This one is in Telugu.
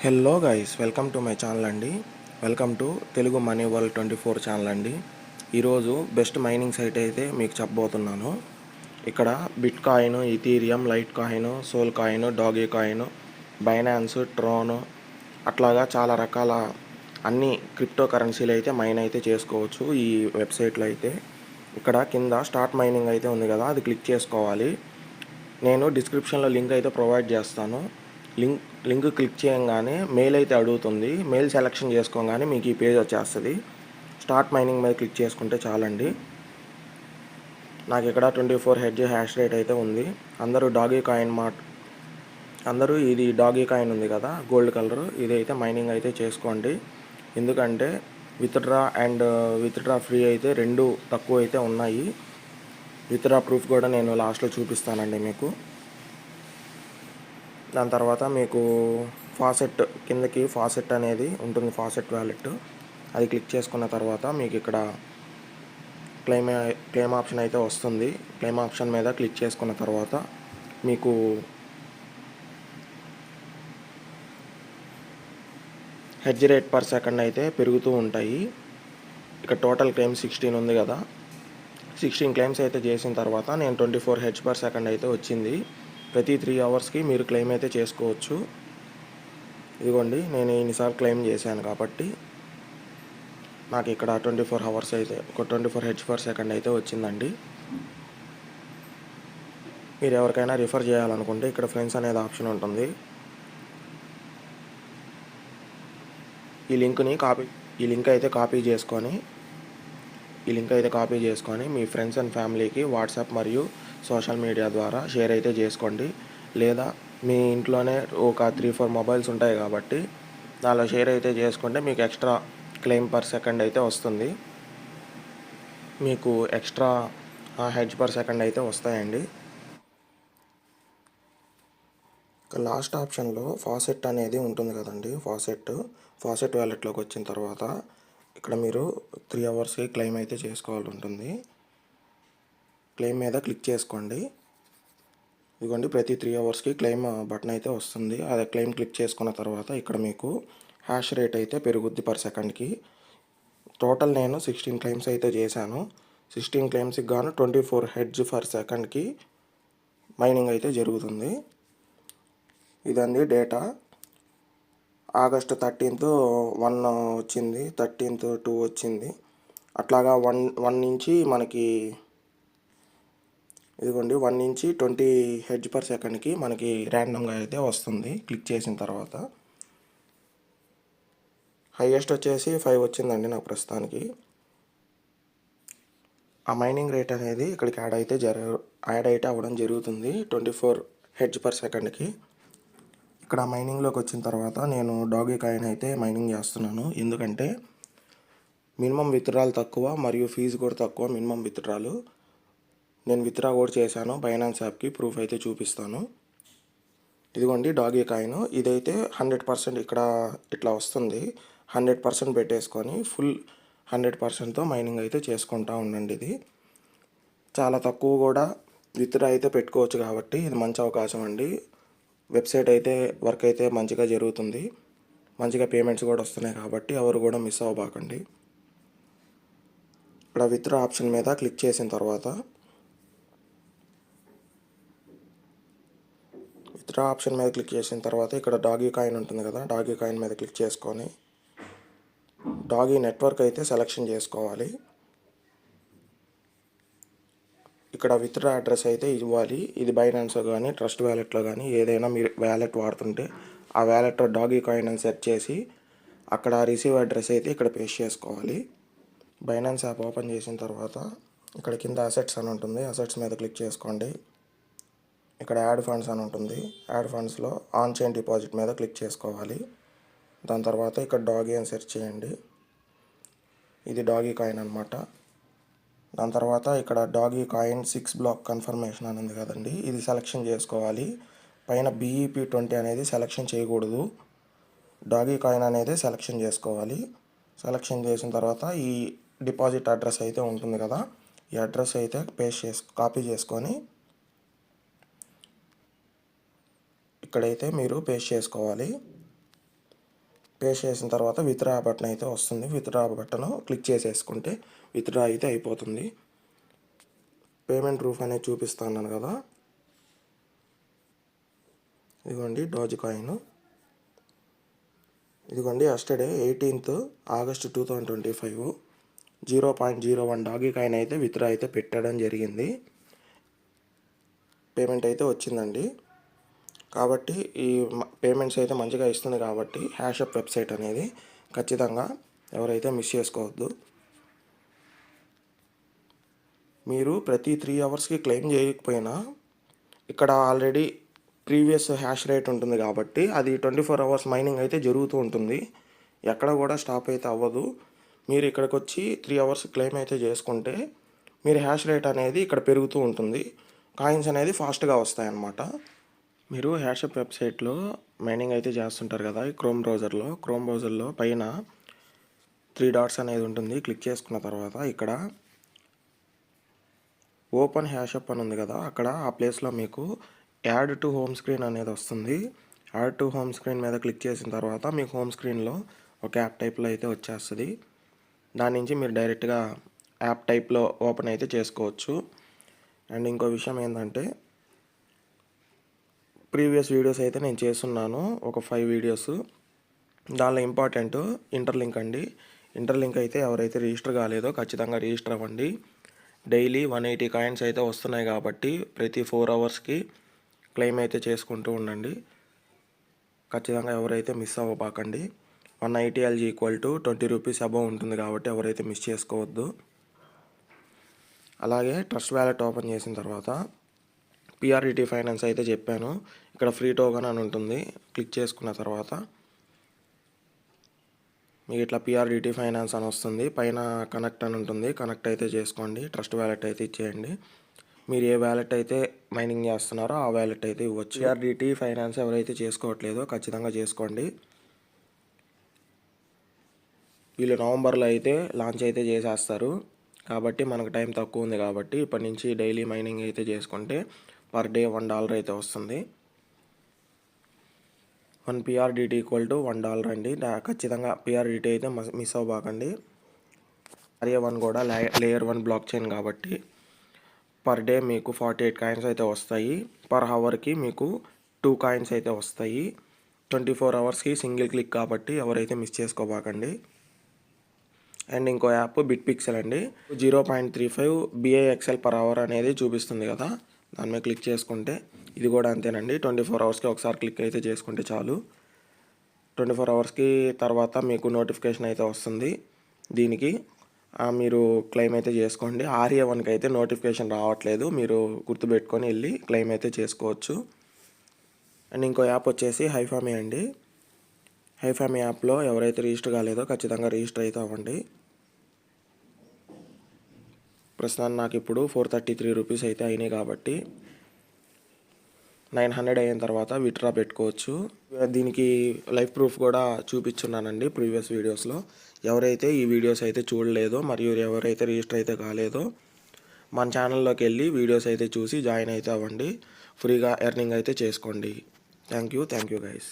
Hello guys, welcome to my channel అండి. Welcome to Telugu money world 24 channel అండి. ఈరోజు బెస్ట్ మైనింగ్ సైట్ అయితే మీకు చెప్పబోతున్నాను. ఇక్కడ Bitcoin, Ethereum, Litecoin, sol coin, Dogecoin, Binance, Tron అట్లాగా చాలా రకాల అన్ని క్రిప్టో కరెన్సీలు అయితే మైన్ అయితే చేసుకోవచ్చు ఈ వెబ్సైట్లో అయితే. ఇక్కడ కింద స్టార్ట్ మైనింగ్ అయితే ఉంది కదా, అది క్లిక్ చేసుకోవాలి. నేను డిస్క్రిప్షన్లో లింక్ అయితే ప్రొవైడ్ చేస్తాను. లింక్ క్లిక్ చేయగానే మెయిల్ అయితే అడుగుతుంది. మెయిల్ సెలెక్షన్ చేసుకోగానే మీకు ఈ పేజ్ వచ్చేస్తుంది. స్టార్ట్ మైనింగ్ మీద క్లిక్ చేసుకుంటే చాలండి. నాకు ఇక్కడ 24 హెడ్జ్ హ్యాష్ రేట్ అయితే ఉంది. అందరూ ఇది డాగీ కాయిన్ ఉంది కదా, గోల్డ్ కలర్, ఇది అయితే మైనింగ్ అయితే చేసుకోండి. ఎందుకంటే విత్డ్రా అండ్ విత్డ్రా ఫ్రీ అయితే రెండు తక్కువ అయితే ఉన్నాయి. విత్డ్రా ప్రూఫ్ కూడా నేను లాస్ట్లో చూపిస్తానండి మీకు. దాని తర్వాత మీకు ఫాసెట్ కిందకి ఫాసెట్ అనేది ఉంటుంది, ఫాసెట్ వ్యాలెట్. అది క్లిక్ చేసుకున్న తర్వాత మీకు ఇక్కడ క్లెయిమ్ ఆప్షన్ అయితే వస్తుంది. క్లెయిమ్ ఆప్షన్ మీద క్లిక్ చేసుకున్న తర్వాత మీకు హెడ్జ్ రేట్ పర్ సెకండ్ అయితే పెరుగుతూ ఉంటాయి. ఇక్కడ టోటల్ క్లెయిమ్ 16 ఉంది కదా, 16 క్లెయిమ్స్ అయితే చేసిన తర్వాత నేను 24 హెడ్జ్ పర్ సెకండ్ అయితే వచ్చింది. ప్రతి 3 అవర్స్కి మీరు క్లెయిమ్ అయితే చేసుకోవచ్చు. ఇదిగోండి, నేను ఇన్నిసార్లు క్లెయిమ్ చేశాను కాబట్టి నాకు ఇక్కడ 24 హెడ్జ్ పర్ సెకండ్ అయితే వచ్చిందండి. మీరు ఎవరికైనా రిఫర్ చేయాలనుకుంటే ఇక్కడ ఫ్రెండ్స్ అనేది ఆప్షన్ ఉంటుంది. ఈ లింక్ అయితే కాపీ చేసుకొని మీ ఫ్రెండ్స్ అండ్ ఫ్యామిలీకి వాట్సాప్ మరియు సోషల్ మీడియా ద్వారా షేర్ అయితే చేసుకోండి. లేదా మీ ఇంట్లోనే ఒక 3-4 మొబైల్స్ ఉంటాయి కాబట్టి దానిలో షేర్ అయితే చేసుకుంటే మీకు ఎక్స్ట్రా క్లెయిమ్ పర్ సెకండ్ అయితే వస్తుంది. మీకు ఎక్స్ట్రా హెడ్జ్ పర్ సెకండ్ అయితే వస్తాయండి. లాస్ట్ ఆప్షన్లో ఫాసెట్ అనేది ఉంటుంది కదండి, ఫాసెట్ వ్యాలెట్లోకి వచ్చిన తర్వాత ఇక్కడ మీరు 3 అవర్స్కి క్లెయిమ్ అయితే చేసుకోవాల్సి ఉంటుంది. క్లెయిమ్ మీద క్లిక్ చేసుకోండి. ఇదిగోండి, ప్రతి 3 అవర్స్కి క్లెయిమ్ బటన్ అయితే వస్తుంది. అదే క్లెయిమ్ క్లిక్ చేసుకున్న తర్వాత ఇక్కడ మీకు హ్యాష్ రేట్ అయితే పెరుగుద్ది పర్ సెకండ్కి. టోటల్ నేను 16 క్లెయిమ్స్ అయితే చేశాను. 16 క్లెయిమ్స్కి గాను 24 హెడ్జ్ పర్ సెకండ్కి మైనింగ్ అయితే జరుగుతుంది. ఇదండి డేటా. ఆగస్ట్ 13th 1 వచ్చింది, 13th 2 వచ్చింది. అట్లాగా 1 నుంచి మనకి ఇదిగోండి 1 నుంచి 20 హెడ్జ్ పర్ సెకండ్కి మనకి ర్యాండమ్గా అయితే వస్తుంది. క్లిక్ చేసిన తర్వాత హైయెస్ట్ వచ్చేసి 5 వచ్చిందండి నాకు ప్రస్తుతానికి. ఆ మైనింగ్ రేట్ అనేది ఇక్కడికి యాడ్ అయితే అవ్వడం జరుగుతుంది 24 హెడ్జ్ పర్ సెకండ్కి. ఇక్కడ మైనింగ్లోకి వచ్చిన తర్వాత నేను డాగీ కాయిన్ అయితే మైనింగ్ చేస్తున్నాను. ఎందుకంటే మినిమం విత్డ్రాల్ తక్కువ మరియు ఫీజు కూడా తక్కువ. మినిమం విత్డ్రాలు నేను విత్డ్రా కూడా చేశాను బైనాన్స్ యాప్కి, ప్రూఫ్ అయితే చూపిస్తాను. ఇదిగోండి డాగీ కాయిన్, ఇదైతే 100% ఇక్కడ ఇట్లా వస్తుంది. 100% పెట్టేసుకొని ఫుల్ 100%తో మైనింగ్ అయితే చేసుకుంటూ ఉండండి. ఇది చాలా తక్కువ కూడా విత్డ్రా అయితే పెట్టుకోవచ్చు కాబట్టి ఇది మంచి అవకాశం అండి. వెబ్సైట్ అయితే వర్క్ అయితే మంచిగా జరుగుతుంది, మంచిగా పేమెంట్స్ కూడా వస్తున్నాయి కాబట్టి ఎవరు కూడా మిస్ అవ్వబాకండి. ఇక్కడ విత్డ్రా ఆప్షన్ మీద క్లిక్ చేసిన తర్వాత ఇక్కడ డాగీ కాయిన్ ఉంటుంది కదా, డాగీ కాయిన్ మీద క్లిక్ చేసుకొని డాగీ నెట్వర్క్ అయితే సెలెక్షన్ చేసుకోవాలి. ఇక్కడ విత్డ్రా అడ్రస్ అయితే ఇవ్వాలి. ఇది బైనాన్స్ కానీ ట్రస్ట్ వ్యాలెట్లో కానీ ఏదైనా మీరు వ్యాలెట్ వాడుతుంటే ఆ వ్యాలెట్లో డాగీ కాయిన్ అని సెర్చ్ చేసి అక్కడ రిసీవ్ అడ్రస్ అయితే ఇక్కడ పేస్ట్ చేసుకోవాలి. బైనాన్స్ యాప్ ఓపెన్ చేసిన తర్వాత ఇక్కడ కింద అసెట్స్ అని ఉంటుంది, అసెట్స్ మీద క్లిక్ చేసుకోండి. ఇక్కడ యాడ్ ఫండ్స్ అని ఉంటుంది, యాడ్ ఫండ్స్లో ఆన్ చైన్ డిపాజిట్ మీద క్లిక్ చేసుకోవాలి. దాని తర్వాత ఇక్కడ డాగీ అని సెర్చ్ చేయండి. ఇది డాగీ కాయిన్ అనమాట. దాని తర్వాత ఇక్కడ డాగీ కాయిన్ 6 బ్లాక్ కన్ఫర్మేషన్ అని ఉంది కదండి, ఇది సెలెక్షన్ చేసుకోవాలి. పైన BEP20 అనేది సెలెక్షన్ చేయకూడదు, డాగీ కాయిన్ అనేది సెలెక్షన్ చేసుకోవాలి. సెలెక్షన్ చేసిన తర్వాత ఈ డిపాజిట్ అడ్రస్ అయితే ఉంటుంది కదా, ఈ అడ్రస్ అయితే కాపీ చేసుకొని ఇక్కడైతే మీరు పేస్ట్ చేసుకోవాలి. పేస్ట్ చేసిన తర్వాత విత్డ్రా బటన్ అయితే వస్తుంది. విత్డ్రా బటన్ క్లిక్ చేసేసుకుంటే విత్డ్రా అయితే అయిపోతుంది. పేమెంట్ ప్రూఫ్ అనేది చూపిస్తున్నాను కదా, ఇదిగోండి డోజ్ కాయిన్. ఇదిగోండి yesterday 18th August 2025 0.01 doggy coin అయితే విత్డ్రా అయితే పెట్టడం జరిగింది. పేమెంట్ అయితే వచ్చిందండి. కాబట్టి ఈ పేమెంట్స్ అయితే మంచిగా ఇస్తుంది కాబట్టి హ్యాషప్ వెబ్సైట్ అనేది ఖచ్చితంగా ఎవరైతే మిస్ చేసుకోవద్దు. మీరు ప్రతి 3 అవర్స్కి క్లెయిమ్ చేయకపోయినా ఇక్కడ ఆల్రెడీ ప్రీవియస్ హ్యాష్ రేట్ ఉంటుంది కాబట్టి అది 24 అవర్స్ మైనింగ్ అయితే జరుగుతూ ఉంటుంది. ఎక్కడ కూడా స్టాప్ అయితే అవ్వదు. మీరు ఇక్కడికి వచ్చి 3 అవర్స్ క్లెయిమ్ అయితే చేసుకుంటే మీరు హ్యాష్ రేట్ అనేది ఇక్కడ పెరుగుతూ ఉంటుంది. కాయిన్స్ అనేది ఫాస్ట్గా వస్తాయన్నమాట. మీరు హ్యాషప్ వెబ్సైట్లో మైనింగ్ అయితే చేస్తుంటారు కదా, ఈ క్రోమ్ బ్రౌజర్లో పైన 3 డాట్స్ అనేది ఉంటుంది. క్లిక్ చేసుకున్న తర్వాత ఇక్కడ ఓపెన్ హ్యాషప్ అని ఉంది కదా, అక్కడ ఆ ప్లేస్లో మీకు యాడ్ టు హోమ్ స్క్రీన్ అనేది వస్తుంది. యాడ్ టు హోమ్ స్క్రీన్ మీద క్లిక్ చేసిన తర్వాత మీకు హోమ్ స్క్రీన్లో ఒక యాప్ టైప్లో అయితే వచ్చేస్తుంది. దాని నుంచి మీరు డైరెక్ట్గా యాప్ టైప్లో ఓపెన్ అయితే చేసుకోవచ్చు. అండ్ ఇంకో విషయం ఏంటంటే ప్రీవియస్ వీడియోస్ అయితే నేను చేస్తున్నాను, ఒక 5 వీడియోస్. దానిలో ఇంపార్టెంట్ ఇంటర్లింక్ అండి. ఇంటర్లింక్ అయితే ఎవరైతే రిజిస్టర్ కాలేదో ఖచ్చితంగా రిజిస్టర్ అవ్వండి. డైలీ 180 కాయిన్స్ అయితే వస్తున్నాయి కాబట్టి ప్రతి 4 అవర్స్కి క్లెయిమ్ అయితే చేసుకుంటూ ఉండండి. ఖచ్చితంగా ఎవరైతే మిస్ అవ్వబాకండి. 180 LG = 20 రూపీస్ అబౌవ్ ఉంటుంది కాబట్టి ఎవరైతే మిస్ చేసుకోవద్దు. అలాగే ట్రస్ట్ వ్యాలెట్ ఓపెన్ చేసిన తర్వాత PRDT ఫైనాన్స్ అయితే చెప్పాను, ఇక్కడ ఫ్రీ టోకెన్ అని ఉంటుంది. క్లిక్ చేసుకున్న తర్వాత మీకు ఇట్లా PRDT ఫైనాన్స్ అని వస్తుంది. పైన కనెక్ట్ అని ఉంటుంది, కనెక్ట్ అయితే చేసుకోండి. ట్రస్ట్ వ్యాలెట్ అయితే ఇచ్చేయండి. మీరు ఏ వ్యాలెట్ అయితే మైనింగ్ చేస్తున్నారో ఆ వ్యాలెట్ అయితే ఇవ్వచ్చు. PRDT ఫైనాన్స్ ఎవరైతే చేసుకోవట్లేదో ఖచ్చితంగా చేసుకోండి. వీళ్ళు నవంబర్లో అయితే లాంచ్ అయితే చేసేస్తారు కాబట్టి మనకు టైం తక్కువ ఉంది కాబట్టి ఇప్పటి నుంచి డైలీ మైనింగ్ అయితే చేసుకుంటే పర్ డే $1 అయితే వస్తుంది. 1 PRDT = $1 అండి. ఖచ్చితంగా PRDT అయితే మిస్ అవ్వబాకండి. RA1 కూడా లేయర్ 1 బ్లాక్ చైన్ కాబట్టి పర్ డే మీకు 48 కాయిన్స్ అయితే వస్తాయి. పర్ అవర్కి మీకు 2 కాయిన్స్ అయితే వస్తాయి. 24 అవర్స్కి సింగిల్ క్లిక్ కాబట్టి ఎవరైతే మిస్ చేసుకోబాకండి. అండ్ ఇంకో యాప్ బిట్పిక్సెల్ అండి. 0.35 BAXL/hour అనేది చూపిస్తుంది కదా, దాని మీద క్లిక్ చేసుకుంటే ఇది కూడా అంతేనండి. 24 అవర్స్కి ఒకసారి క్లిక్ అయితే చేసుకుంటే చాలు. 24 అవర్స్కి తర్వాత మీకు నోటిఫికేషన్ అయితే వస్తుంది. దీనికి మీరు క్లెయిమ్ అయితే చేసుకోండి. RA1కి అయితే నోటిఫికేషన్ రావట్లేదు, మీరు గుర్తుపెట్టుకొని వెళ్ళి క్లెయిమ్ అయితే చేసుకోవచ్చు. అండ్ ఇంకో యాప్ వచ్చేసి హైఫామీ అండి. హైఫామీ యాప్లో ఎవరైతే రిజిస్టర్ కాలేదో ఖచ్చితంగా రిజిస్టర్ అయితే అవ్వండి. ప్రస్తుతానికి నాకు ఇప్పుడు 433 రూపీస్ అయితే అయినాయి కాబట్టి 900 అయిన తర్వాత విత్డ్రా పెట్టుకోవచ్చు. దీనికి లైవ్ ప్రూఫ్ కూడా చూపించున్నానండి ప్రీవియస్ వీడియోస్లో. ఎవరైతే ఈ వీడియోస్ అయితే చూడలేదో మరియు ఎవరైతే రిజిస్టర్ అయితే కాలేదో మన ఛానల్లోకి వెళ్ళి వీడియోస్ అయితే చూసి జాయిన్ అయితే అవ్వండి. ఫ్రీగా ఎర్నింగ్ అయితే చేసుకోండి. Thank you guys.